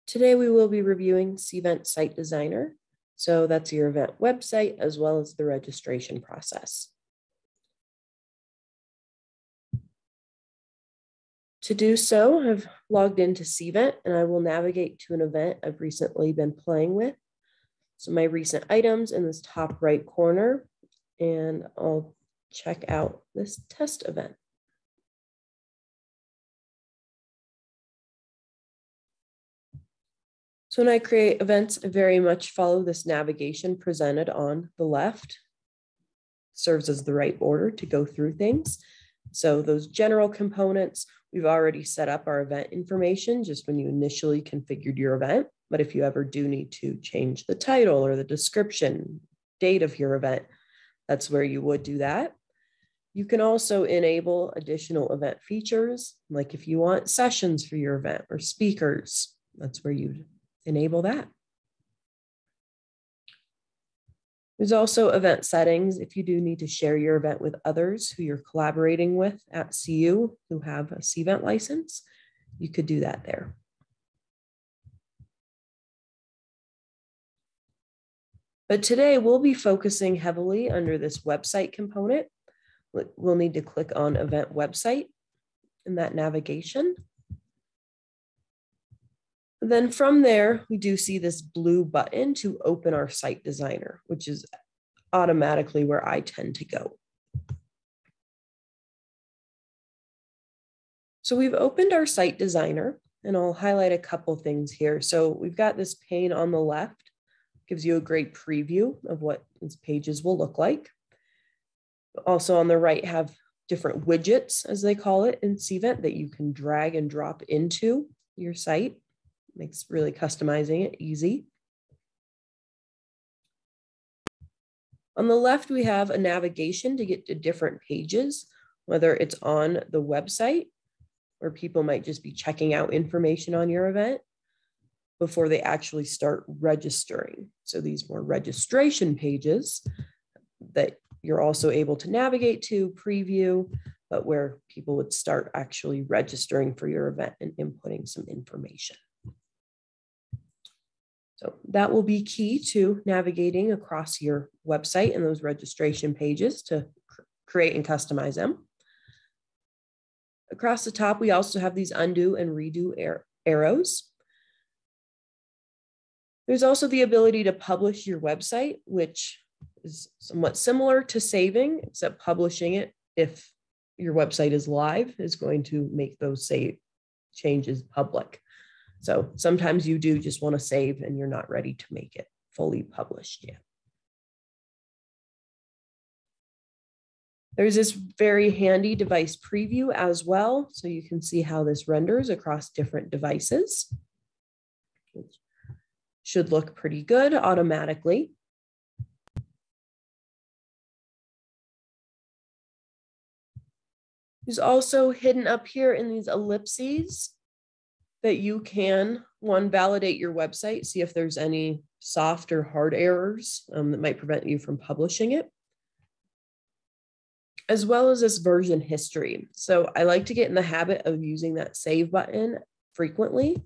Today we will be reviewing Cvent Site Designer. So that's your event website as well as the registration process. To do so, I've logged into Cvent and I will navigate to an event I've recently been playing with. So my recent items in this top right corner, and I'll check out this test event. So when I create events, I very much follow this navigation presented on the left. It serves as the right order to go through things. So those general components, we've already set up our event information just when you initially configured your event. But if you ever do need to change the title or the description, date of your event, that's where you would do that. You can also enable additional event features, like if you want sessions for your event or speakers, that's where you'd enable that. There's also event settings if you do need to share your event with others who you're collaborating with at CU who have a Cvent license. You could do that there. But today we'll be focusing heavily under this website component. We'll need to click on Event Website in that navigation. Then from there, we do see this blue button to open our site designer, which is automatically where I tend to go. So we've opened our site designer, and I'll highlight a couple things here. So we've got this pane on the left, gives you a great preview of what these pages will look like. Also on the right have different widgets, as they call it in Cvent, that you can drag and drop into your site. Makes really customizing it easy. On the left, we have a navigation to get to different pages, whether it's on the website, where people might just be checking out information on your event before they actually start registering. So these more registration pages that you're also able to navigate to, preview, but where people would start actually registering for your event and inputting some information. So that will be key to navigating across your website and those registration pages to create and customize them. Across the top, we also have these undo and redo arrows. There's also the ability to publish your website, which is somewhat similar to saving, except publishing it, if your website is live, is going to make those save changes public. So sometimes you do just want to save and you're not ready to make it fully published yet. There's this very handy device preview as well, so you can see how this renders across different devices. Which should look pretty good automatically. There's also hidden up here in these ellipses that you can, one, validate your website, see if there's any soft or hard errors that might prevent you from publishing it, as well as this version history. So I like to get in the habit of using that save button frequently.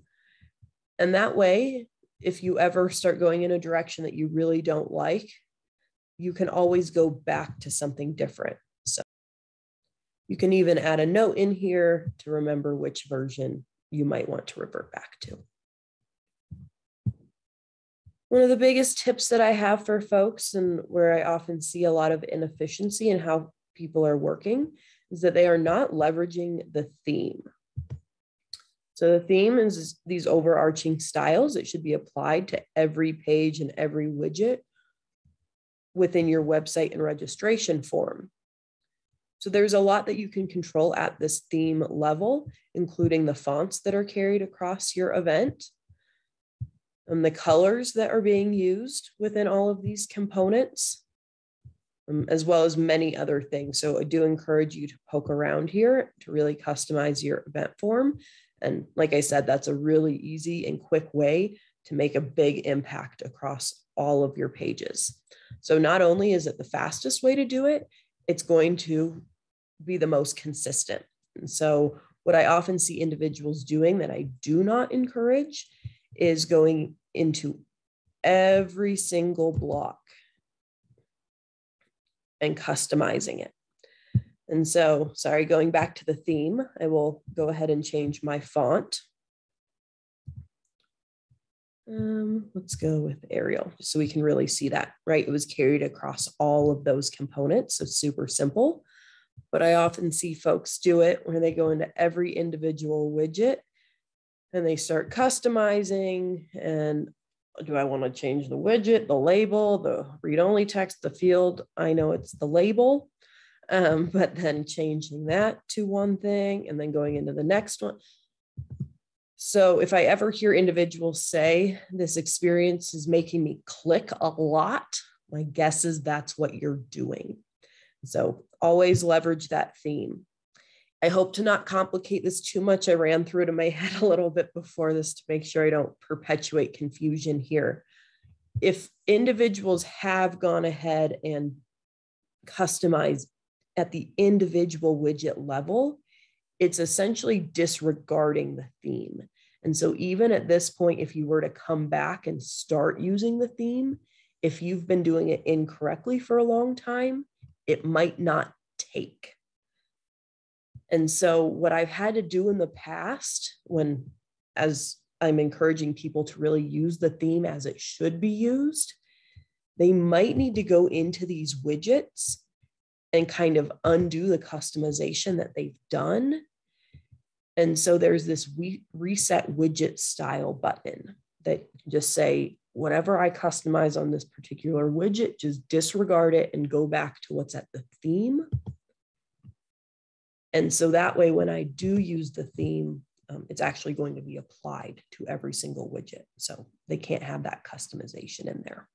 And that way, if you ever start going in a direction that you really don't like, you can always go back to something different. So you can even add a note in here to remember which version you might want to revert back to. One of the biggest tips that I have for folks, and where I often see a lot of inefficiency in how people are working, is that they are not leveraging the theme. So the theme is these overarching styles that should be applied to every page and every widget within your website and registration form. So there's a lot that you can control at this theme level, including the fonts that are carried across your event and the colors that are being used within all of these components, as well as many other things. So I do encourage you to poke around here to really customize your event form. And like I said, that's a really easy and quick way to make a big impact across all of your pages. So not only is it the fastest way to do it, it's going to be the most consistent. And so what I often see individuals doing that I do not encourage is going into every single block and customizing it. And so, sorry, going back to the theme, I will go ahead and change my font. Let's go with Arial so we can really see that, right? It was carried across all of those components, so super simple. But I often see folks do it where they go into every individual widget and they start customizing. And do I want to change the widget, the label, the read-only text, the field? I know it's the label, but then changing that to one thing and then going into the next one. So if I ever hear individuals say this experience is making me click a lot, my guess is that's what you're doing. So always leverage that theme. I hope to not complicate this too much. I ran through it in my head a little bit before this to make sure I don't perpetuate confusion here. If individuals have gone ahead and customized at the individual widget level, it's essentially disregarding the theme. And so even at this point, if you were to come back and start using the theme, if you've been doing it incorrectly for a long time, it might not take. And so what I've had to do in the past, as I'm encouraging people to really use the theme as it should be used, they might need to go into these widgets and kind of undo the customization that they've done. And so there's this reset widget style button that just say, whatever I customize on this particular widget, just disregard it and go back to what's at the theme. And so that way, when I do use the theme, it's actually going to be applied to every single widget. So they can't have that customization in there.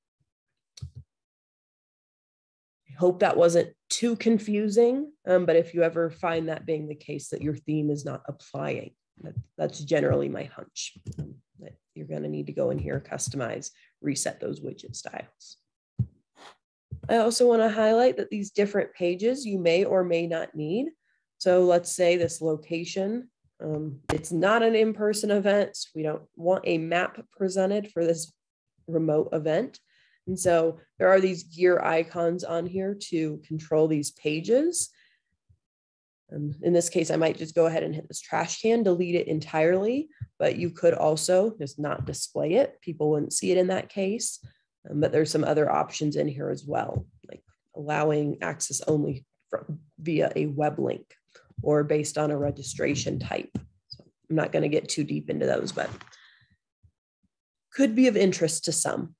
I hope that wasn't too confusing, but if you ever find that being the case, that your theme is not applying, that's generally my hunch, that you're going to need to go in here, customize, reset those widget styles. I also want to highlight that these different pages you may or may not need. So let's say this location, it's not an in-person event. So we don't want a map presented for this remote event. And so there are these gear icons on here to control these pages. In this case, I might just go ahead and hit this trash can, delete it entirely, but you could also just not display it. People wouldn't see it in that case, but there's some other options in here as well, like allowing access only via a web link or based on a registration type. So I'm not going to get too deep into those, but could be of interest to some.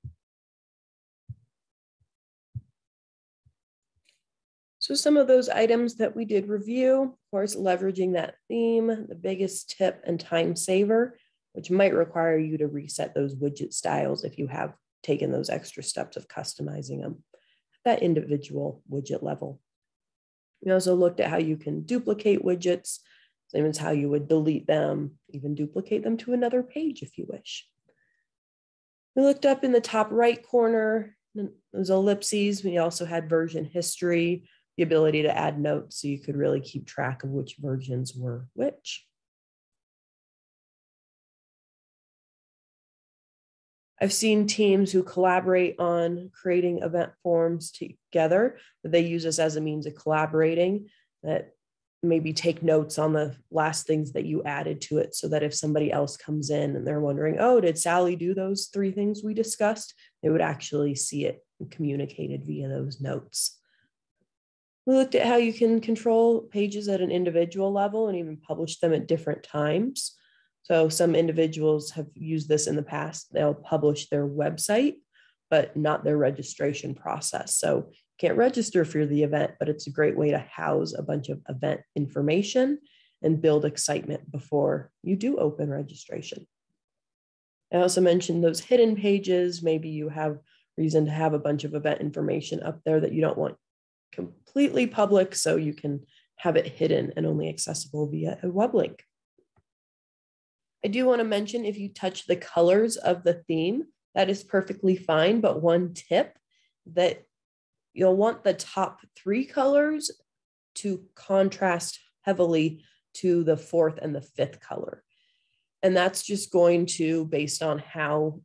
So some of those items that we did review, of course, leveraging that theme, the biggest tip and time saver, which might require you to reset those widget styles if you have taken those extra steps of customizing them at that individual widget level. We also looked at how you can duplicate widgets, same as how you would delete them, even duplicate them to another page if you wish. We looked up in the top right corner, those ellipses. We also had version history, the ability to add notes so you could really keep track of which versions were which. I've seen teams who collaborate on creating event forms together, that they use this as a means of collaborating, that maybe take notes on the last things that you added to it so that if somebody else comes in and they're wondering, oh, did Sally do those 3 things we discussed? They would actually see it communicated via those notes. We looked at how you can control pages at an individual level and even publish them at different times. So some individuals have used this in the past. They'll publish their website, but not their registration process. So you can't register for the event, but it's a great way to house a bunch of event information and build excitement before you do open registration. I also mentioned those hidden pages. Maybe you have reason to have a bunch of event information up there that you don't want completely public, so you can have it hidden and only accessible via a web link. I do want to mention, if you touch the colors of the theme, that is perfectly fine, but one tip, that you'll want the top 3 colors to contrast heavily to the 4th and the 5th color. And that's just going to, based on how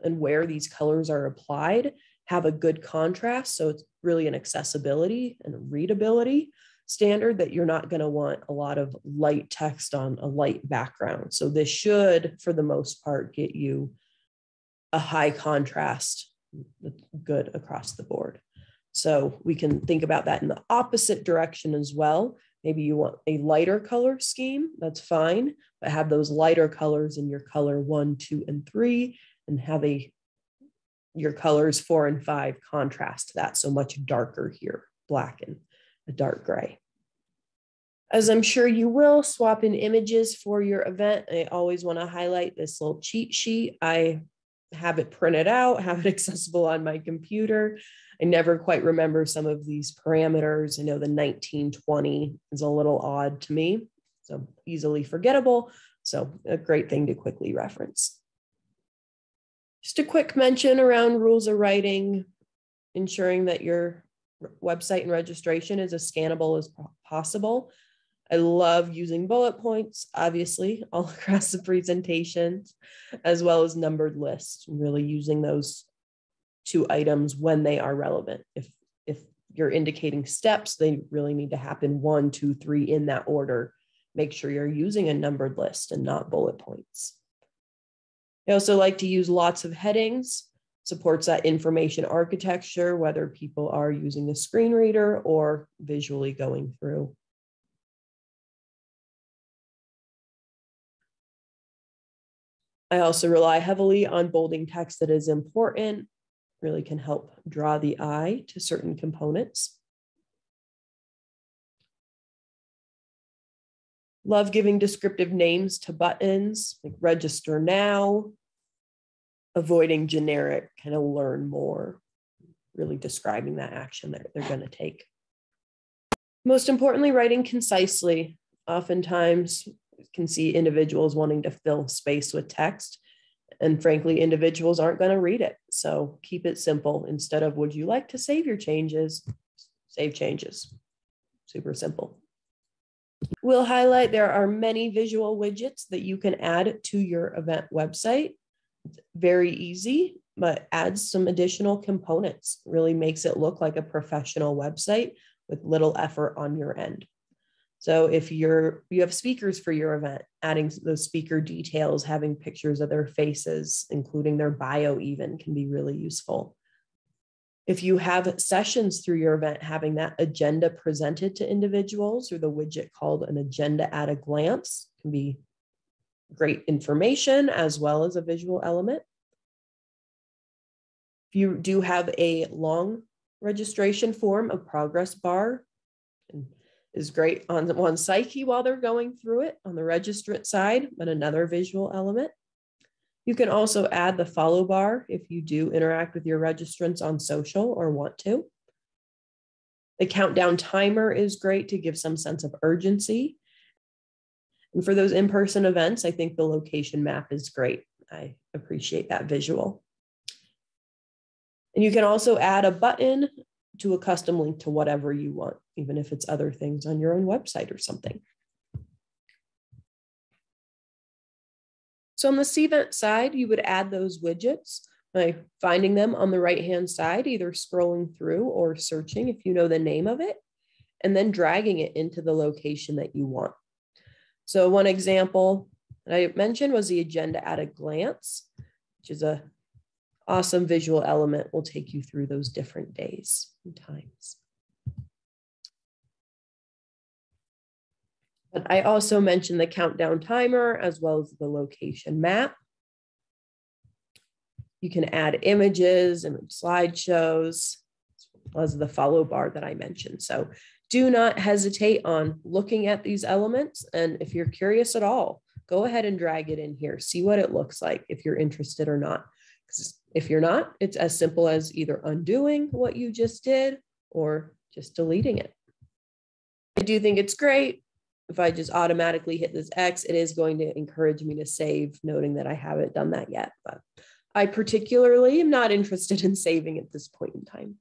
and where these colors are applied, have a good contrast. So it's really an accessibility and a readability standard that you're not going to want a lot of light text on a light background. So this should, for the most part, get you a high contrast that's good across the board. So we can think about that in the opposite direction as well. Maybe you want a lighter color scheme, that's fine, but have those lighter colors in your color 1, 2, and 3, and have your colors 4 and 5 contrast to that. So much darker here, black and a dark gray. As I'm sure you will, swap in images for your event. I always want to highlight this little cheat sheet. I have it printed out, have it accessible on my computer. I never quite remember some of these parameters. I know the 1920 is a little odd to me, so easily forgettable. So a great thing to quickly reference. Just a quick mention around rules of writing, ensuring that your website and registration is as scannable as possible. I love using bullet points, obviously, all across the presentations, as well as numbered lists, and really using those 2 items when they are relevant. If you're indicating steps, they really need to happen 1, 2, 3 in that order. Make sure you're using a numbered list and not bullet points. I also like to use lots of headings, supports that information architecture, whether people are using a screen reader or visually going through. I also rely heavily on bolding text that is important, really can help draw the eye to certain components. Love giving descriptive names to buttons, like register now, avoiding generic kind of learn more, really describing that action that they're going to take. Most importantly, writing concisely. Oftentimes, you can see individuals wanting to fill space with text, and frankly, individuals aren't going to read it. So keep it simple. Instead of, would you like to save your changes? Save changes. Super simple. We'll highlight there are many visual widgets that you can add to your event website. It's very easy, but adds some additional components. Really makes it look like a professional website with little effort on your end. So if you have speakers for your event, adding those speaker details, having pictures of their faces, including their bio even, can be really useful. If you have sessions through your event, having that agenda presented to individuals, or the widget called an agenda at a glance, can be great information as well as a visual element. If you do have a long registration form, a progress bar is great on one psyche while they're going through it on the registrant side, but another visual element. You can also add the follow bar if you do interact with your registrants on social or want to. The countdown timer is great to give some sense of urgency. And for those in-person events, I think the location map is great. I appreciate that visual. And you can also add a button to a custom link to whatever you want, even if it's other things on your own website or something. So on the Cvent side, you would add those widgets by finding them on the right-hand side, either scrolling through or searching if you know the name of it, and then dragging it into the location that you want. So one example that I mentioned was the agenda at a glance, which is an awesome visual element. Will take you through those different days and times. But I also mentioned the countdown timer as well as the location map. You can add images and slideshows, as well as the follow bar that I mentioned. So do not hesitate on looking at these elements. And if you're curious at all, go ahead and drag it in here. See what it looks like if you're interested or not. Because if you're not, it's as simple as either undoing what you just did or just deleting it. I do think it's great. If I just automatically hit this X, it is going to encourage me to save, noting that I haven't done that yet. But I particularly am not interested in saving at this point in time.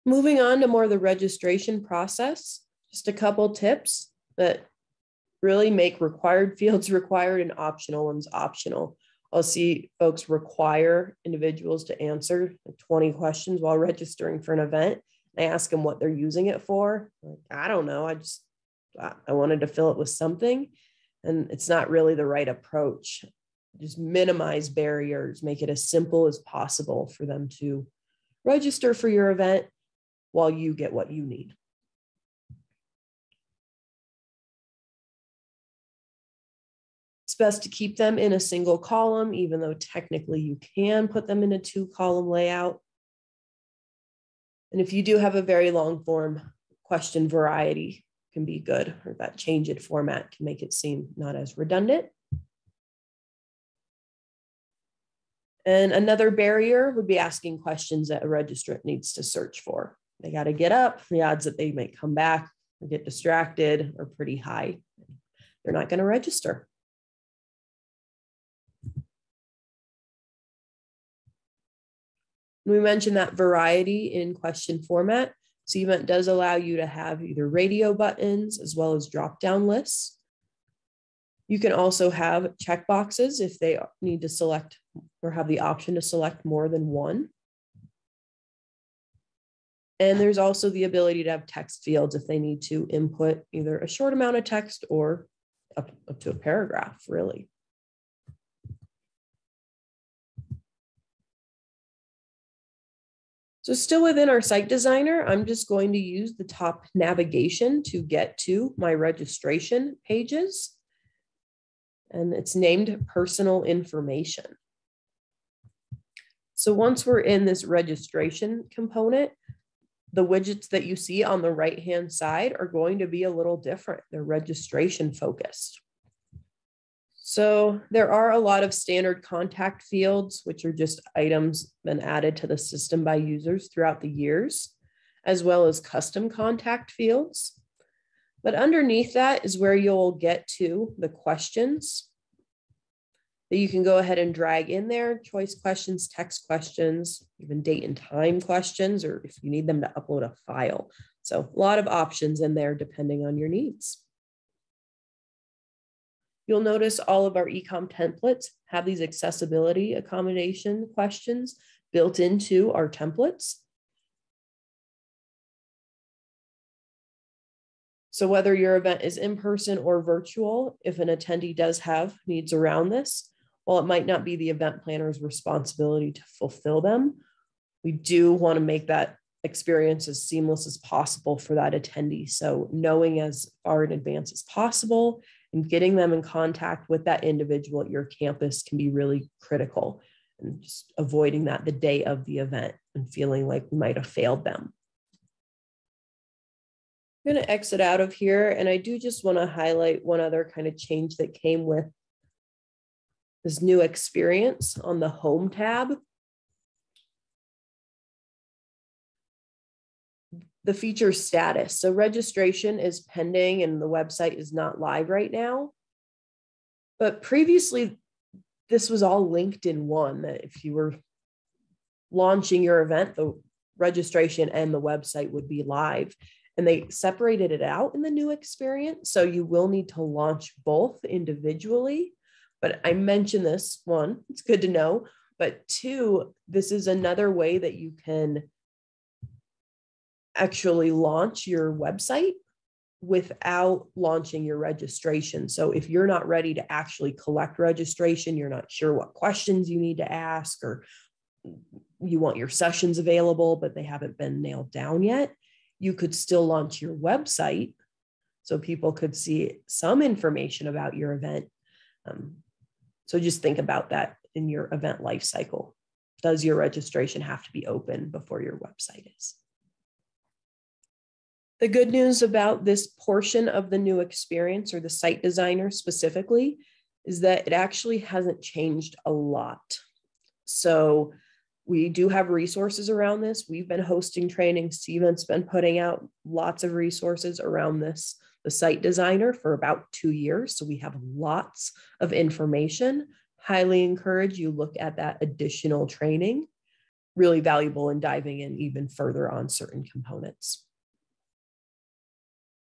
Moving on to more of the registration process, just a couple tips that really make required fields required and optional ones optional. I'll see folks require individuals to answer 20 questions while registering for an event. I ask them what they're using it for. Like, I don't know. I wanted to fill it with something, and it's not really the right approach. Just minimize barriers, make it as simple as possible for them to register for your event while you get what you need. It's best to keep them in a single column, even though technically you can put them in a 2-column layout. And if you do have a very long form, question variety can be good, or that change it format can make it seem not as redundant. And another barrier would be asking questions that a registrant needs to search for. They got to get up. The odds that they might come back or get distracted are pretty high. They're not going to register. We mentioned that variety in question format. Cvent does allow you to have either radio buttons as well as drop-down lists. You can also have checkboxes if they need to select or have the option to select more than one. And there's also the ability to have text fields if they need to input either a short amount of text or up to a paragraph, really. So still within our site designer, I'm just going to use the top navigation to get to my registration pages. And it's named personal information. So once we're in this registration component, the widgets that you see on the right-hand side are going to be a little different. They're registration focused. So there are a lot of standard contact fields, which are just items been added to the system by users throughout the years, as well as custom contact fields. But underneath that is where you'll get to the questions that you can go ahead and drag in there: choice questions, text questions, even date and time questions, or if you need them to upload a file. So a lot of options in there depending on your needs. You'll notice all of our eComm templates have these accessibility accommodation questions built into our templates. So whether your event is in person or virtual, if an attendee does have needs around this, while it might not be the event planner's responsibility to fulfill them, we do want to make that experience as seamless as possible for that attendee. So knowing as far in advance as possible and getting them in contact with that individual at your campus can be really critical, and just avoiding that the day of the event and feeling like we might have failed them. I'm going to exit out of here, and I do just want to highlight one other kind of change that came with this new experience on the Home tab. The feature status. So registration is pending and the website is not live right now. But previously, this was all linked in one, that if you were launching your event, the registration and the website would be live. And they separated it out in the new experience. So you will need to launch both individually. But I mentioned this, one, it's good to know. But two, this is another way that you can actually launch your website without launching your registration. So if you're not ready to actually collect registration, you're not sure what questions you need to ask, or you want your sessions available, but they haven't been nailed down yet, you could still launch your website so people could see some information about your event. So just think about that in your event life cycle. Does your registration have to be open before your website is? The good news about this portion of the new experience, or the site designer specifically, is that it actually hasn't changed a lot. So we do have resources around this. We've been hosting trainings. Cvent's been putting out lots of resources around this, the site designer, for about 2 years. So we have lots of information. Highly encourage you look at that additional training. really valuable in diving in even further on certain components.